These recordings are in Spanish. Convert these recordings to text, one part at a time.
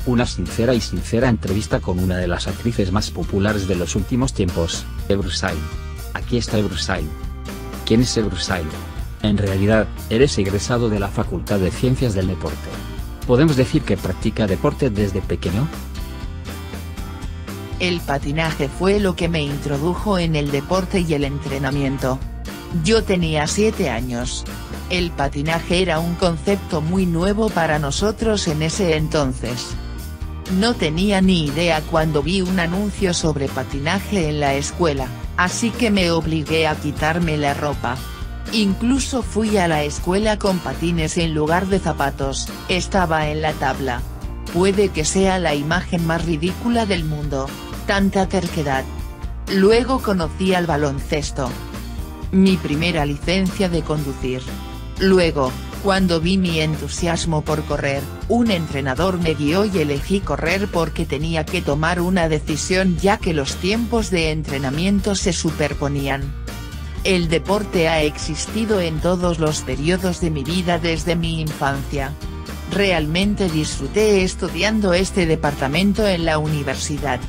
Una sincera y sincera entrevista con una de las actrices más populares de los últimos tiempos, Ebrusail. Aquí está Ebrusail. ¿Quién es Ebrusail? En realidad, eres egresado de la Facultad de Ciencias del Deporte. ¿Podemos decir que practica deporte desde pequeño? El patinaje fue lo que me introdujo en el deporte y el entrenamiento. Yo tenía 7 años. El patinaje era un concepto muy nuevo para nosotros en ese entonces. No tenía ni idea cuando vi un anuncio sobre patinaje en la escuela, así que me obligué a quitarme la ropa. Incluso fui a la escuela con patines en lugar de zapatos, estaba en la tabla. Puede que sea la imagen más ridícula del mundo, tanta terquedad. Luego conocí al baloncesto. Mi primera licencia de conducir. Luego, cuando vi mi entusiasmo por correr, un entrenador me guió y elegí correr porque tenía que tomar una decisión ya que los tiempos de entrenamiento se superponían. El deporte ha existido en todos los periodos de mi vida desde mi infancia. Realmente disfruté estudiando este departamento en la universidad.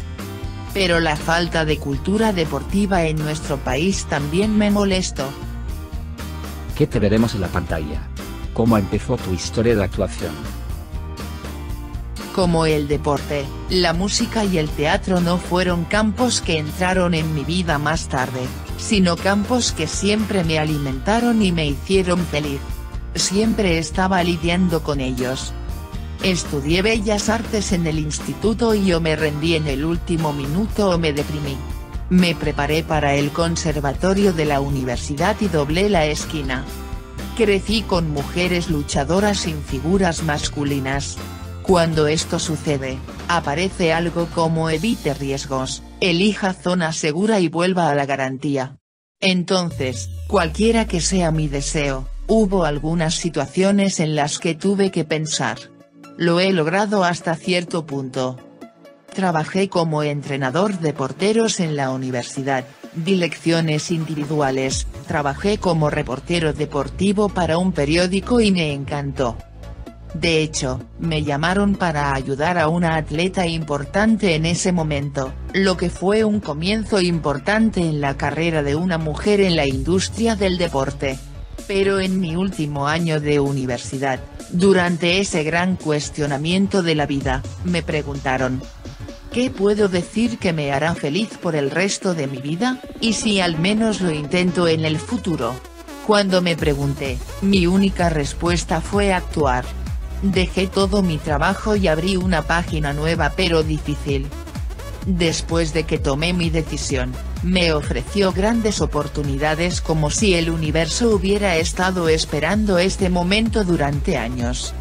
Pero la falta de cultura deportiva en nuestro país también me molestó. ¿Qué te veremos en la pantalla? ¿Cómo empezó tu historia de actuación? Como el deporte, la música y el teatro no fueron campos que entraron en mi vida más tarde, sino campos que siempre me alimentaron y me hicieron feliz. Siempre estaba lidiando con ellos. Estudié Bellas Artes en el instituto y o me rendí en el último minuto o me deprimí. Me preparé para el conservatorio de la universidad y doblé la esquina. Crecí con mujeres luchadoras sin figuras masculinas. Cuando esto sucede, aparece algo como evite riesgos, elija zona segura y vuelva a la garantía. Entonces, cualquiera que sea mi deseo, hubo algunas situaciones en las que tuve que pensar. Lo he logrado hasta cierto punto. Trabajé como entrenador de porteros en la universidad, di lecciones individuales, trabajé como reportero deportivo para un periódico y me encantó. De hecho, me llamaron para ayudar a una atleta importante en ese momento, lo que fue un comienzo importante en la carrera de una mujer en la industria del deporte. Pero en mi último año de universidad, durante ese gran cuestionamiento de la vida, me preguntaron: ¿qué puedo decir que me hará feliz por el resto de mi vida, y si al menos lo intento en el futuro? Cuando me pregunté, mi única respuesta fue actuar. Dejé todo mi trabajo y abrí una página nueva pero difícil. Después de que tomé mi decisión, me ofreció grandes oportunidades como si el universo hubiera estado esperando este momento durante años.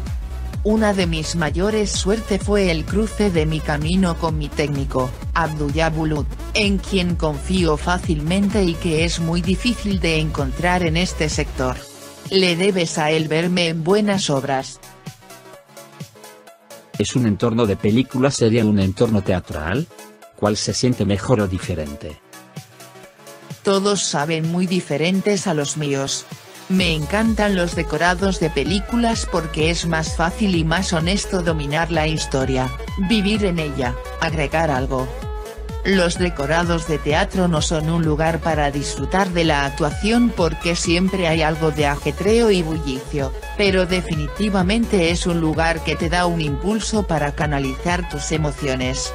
Una de mis mayores suerte fue el cruce de mi camino con mi técnico, Abdullah Bulut, en quien confío fácilmente y que es muy difícil de encontrar en este sector. Le debes a él verme en buenas obras. ¿Es un entorno de película seria un entorno teatral? ¿Cuál se siente mejor o diferente? Todos saben muy diferentes a los míos. Me encantan los decorados de películas porque es más fácil y más honesto dominar la historia, vivir en ella, agregar algo. Los decorados de teatro no son un lugar para disfrutar de la actuación porque siempre hay algo de ajetreo y bullicio, pero definitivamente es un lugar que te da un impulso para canalizar tus emociones.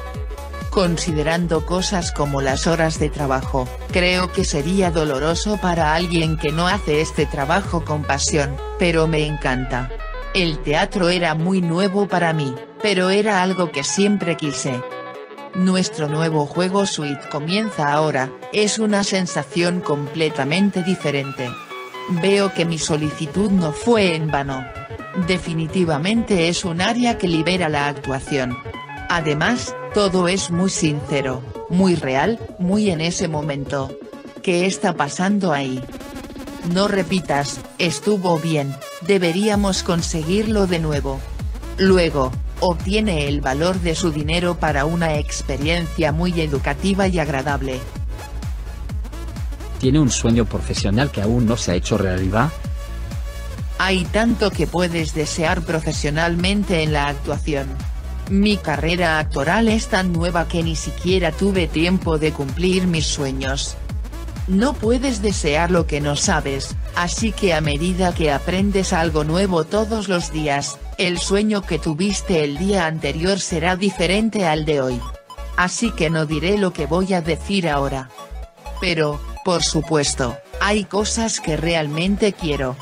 Considerando cosas como las horas de trabajo, creo que sería doloroso para alguien que no hace este trabajo con pasión, pero me encanta. El teatro era muy nuevo para mí, pero era algo que siempre quise. Nuestro nuevo juego Suite comienza ahora, es una sensación completamente diferente. Veo que mi solicitud no fue en vano. Definitivamente es un área que libera la actuación. Además, todo es muy sincero, muy real, muy en ese momento. ¿Qué está pasando ahí? No repitas, estuvo bien, deberíamos conseguirlo de nuevo. Luego, obtiene el valor de su dinero para una experiencia muy educativa y agradable. ¿Tiene un sueño profesional que aún no se ha hecho realidad? Hay tanto que puedes desear profesionalmente en la actuación. Mi carrera actoral es tan nueva que ni siquiera tuve tiempo de cumplir mis sueños. No puedes desear lo que no sabes, así que a medida que aprendes algo nuevo todos los días, el sueño que tuviste el día anterior será diferente al de hoy. Así que no diré lo que voy a decir ahora. Pero, por supuesto, hay cosas que realmente quiero.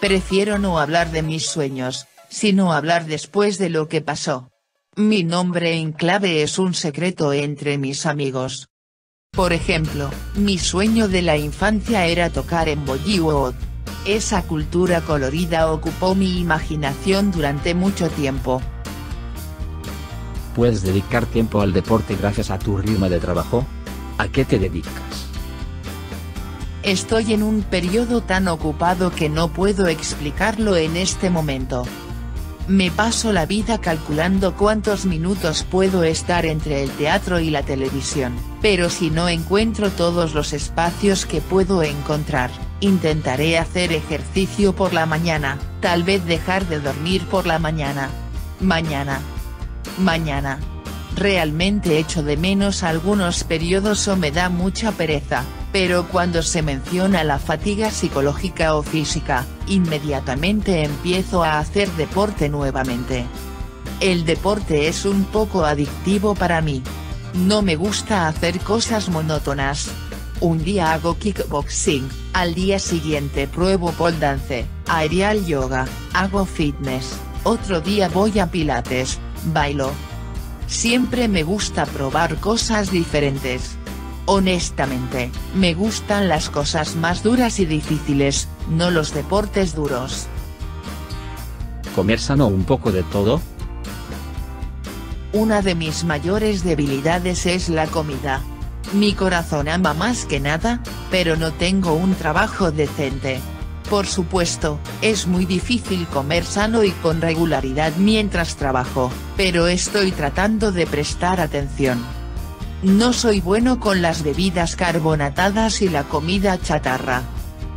Prefiero no hablar de mis sueños, sino hablar después de lo que pasó. Mi nombre en clave es un secreto entre mis amigos. Por ejemplo, mi sueño de la infancia era tocar en Bollywood. Esa cultura colorida ocupó mi imaginación durante mucho tiempo. ¿Puedes dedicar tiempo al deporte gracias a tu ritmo de trabajo? ¿A qué te dedicas? Estoy en un periodo tan ocupado que no puedo explicarlo en este momento. Me paso la vida calculando cuántos minutos puedo estar entre el teatro y la televisión, pero si no encuentro todos los espacios que puedo encontrar, intentaré hacer ejercicio por la mañana, tal vez dejar de dormir por la mañana. Mañana. Realmente echo de menos algunos periodos o me da mucha pereza, pero cuando se menciona la fatiga psicológica o física, inmediatamente empiezo a hacer deporte nuevamente. El deporte es un poco adictivo para mí. No me gusta hacer cosas monótonas. Un día hago kickboxing, al día siguiente pruebo pole dance, aerial yoga, hago fitness, otro día voy a pilates, bailo. Siempre me gusta probar cosas diferentes. Honestamente, me gustan las cosas más duras y difíciles, no los deportes duros. ¿Comer sano un poco de todo? Una de mis mayores debilidades es la comida. Mi corazón ama más que nada, pero no tengo un trabajo decente. Por supuesto, es muy difícil comer sano y con regularidad mientras trabajo, pero estoy tratando de prestar atención. No soy bueno con las bebidas carbonatadas y la comida chatarra.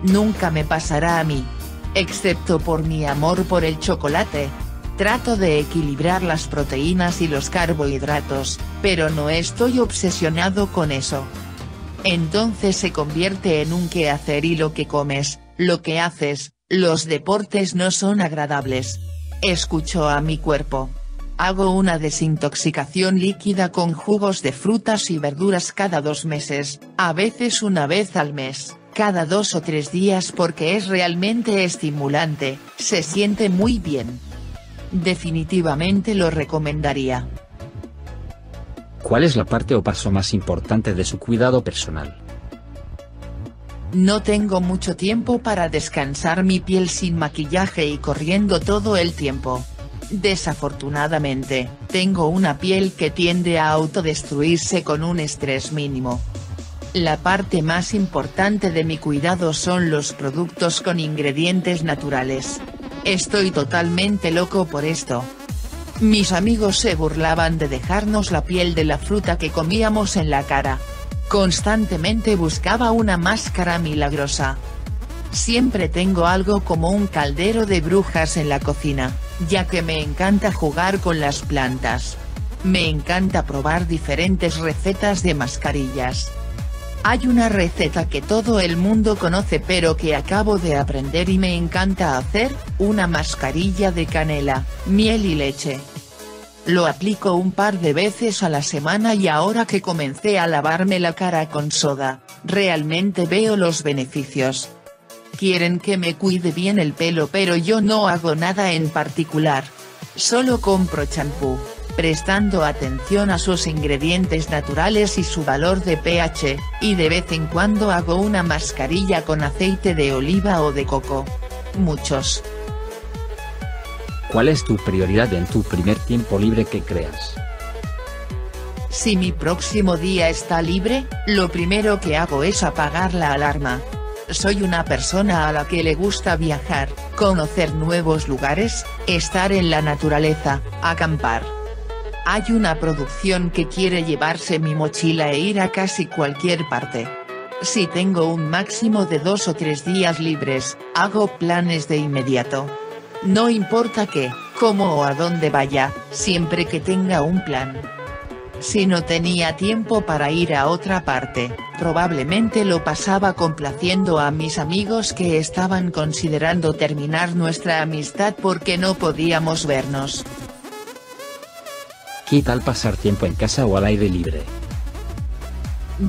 Nunca me pasará a mí. Excepto por mi amor por el chocolate. Trato de equilibrar las proteínas y los carbohidratos, pero no estoy obsesionado con eso. Entonces se convierte en un qué hacer y lo que comes, lo que haces, los deportes no son agradables. Escucho a mi cuerpo. Hago una desintoxicación líquida con jugos de frutas y verduras cada 2 meses, a veces una vez al mes, cada 2 o 3 días porque es realmente estimulante, se siente muy bien. Definitivamente lo recomendaría. ¿Cuál es la parte o paso más importante de su cuidado personal? No tengo mucho tiempo para descansar mi piel sin maquillaje y corriendo todo el tiempo. Desafortunadamente, tengo una piel que tiende a autodestruirse con un estrés mínimo. La parte más importante de mi cuidado son los productos con ingredientes naturales. Estoy totalmente loco por esto. Mis amigos se burlaban de dejarnos la piel de la fruta que comíamos en la cara. Constantemente buscaba una máscara milagrosa. Siempre tengo algo como un caldero de brujas en la cocina, ya que me encanta jugar con las plantas. Me encanta probar diferentes recetas de mascarillas. Hay una receta que todo el mundo conoce pero que acabo de aprender y me encanta hacer, una mascarilla de canela, miel y leche. Lo aplico un par de veces a la semana y ahora que comencé a lavarme la cara con soda, realmente veo los beneficios. Quieren que me cuide bien el pelo pero yo no hago nada en particular. Solo compro champú, prestando atención a sus ingredientes naturales y su valor de pH, y de vez en cuando hago una mascarilla con aceite de oliva o de coco. Muchos. ¿Cuál es tu prioridad en tu primer tiempo libre que creas? Si mi próximo día está libre, lo primero que hago es apagar la alarma. Soy una persona a la que le gusta viajar, conocer nuevos lugares, estar en la naturaleza, acampar. Hay una producción que quiere llevarse mi mochila e ir a casi cualquier parte. Si tengo un máximo de 2 o 3 días libres, hago planes de inmediato. No importa qué, Como o a dónde vaya, siempre que tenga un plan. Si no tenía tiempo para ir a otra parte, probablemente lo pasaba complaciendo a mis amigos que estaban considerando terminar nuestra amistad porque no podíamos vernos. ¿Qué tal pasar tiempo en casa o al aire libre?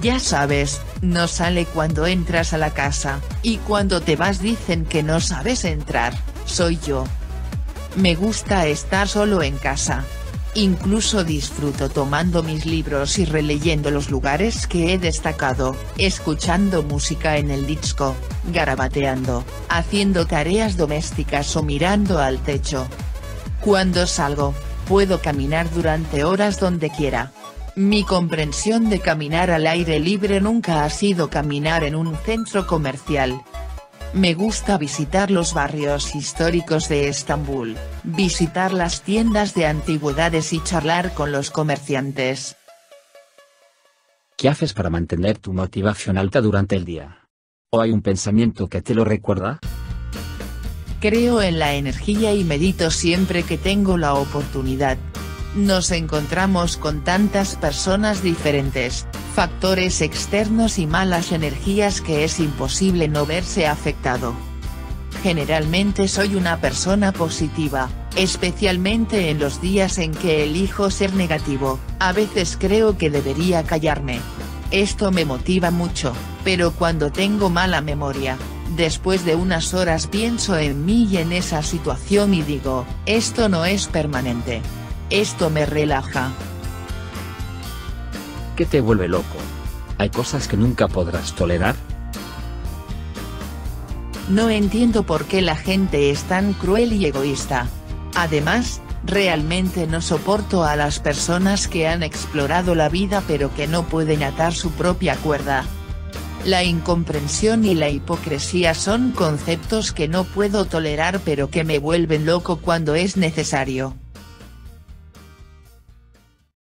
Ya sabes, no sale cuando entras a la casa, y cuando te vas dicen que no sabes entrar, soy yo. Me gusta estar solo en casa. Incluso disfruto tomando mis libros y releyendo los lugares que he destacado, escuchando música en el disco, garabateando, haciendo tareas domésticas o mirando al techo. Cuando salgo, puedo caminar durante horas donde quiera. Mi comprensión de caminar al aire libre nunca ha sido caminar en un centro comercial. Me gusta visitar los barrios históricos de Estambul, visitar las tiendas de antigüedades y charlar con los comerciantes. ¿Qué haces para mantener tu motivación alta durante el día? ¿O hay un pensamiento que te lo recuerda? Creo en la energía y medito siempre que tengo la oportunidad. Nos encontramos con tantas personas diferentes, factores externos y malas energías que es imposible no verse afectado. Generalmente soy una persona positiva, especialmente en los días en que elijo ser negativo, a veces creo que debería callarme. Esto me motiva mucho, pero cuando tengo mala memoria, después de unas horas pienso en mí y en esa situación y digo, esto no es permanente. Esto me relaja. ¿Qué te vuelve loco? ¿Hay cosas que nunca podrás tolerar? No entiendo por qué la gente es tan cruel y egoísta. Además, realmente no soporto a las personas que han explorado la vida pero que no pueden atar su propia cuerda. La incomprensión y la hipocresía son conceptos que no puedo tolerar pero que me vuelven loco cuando es necesario.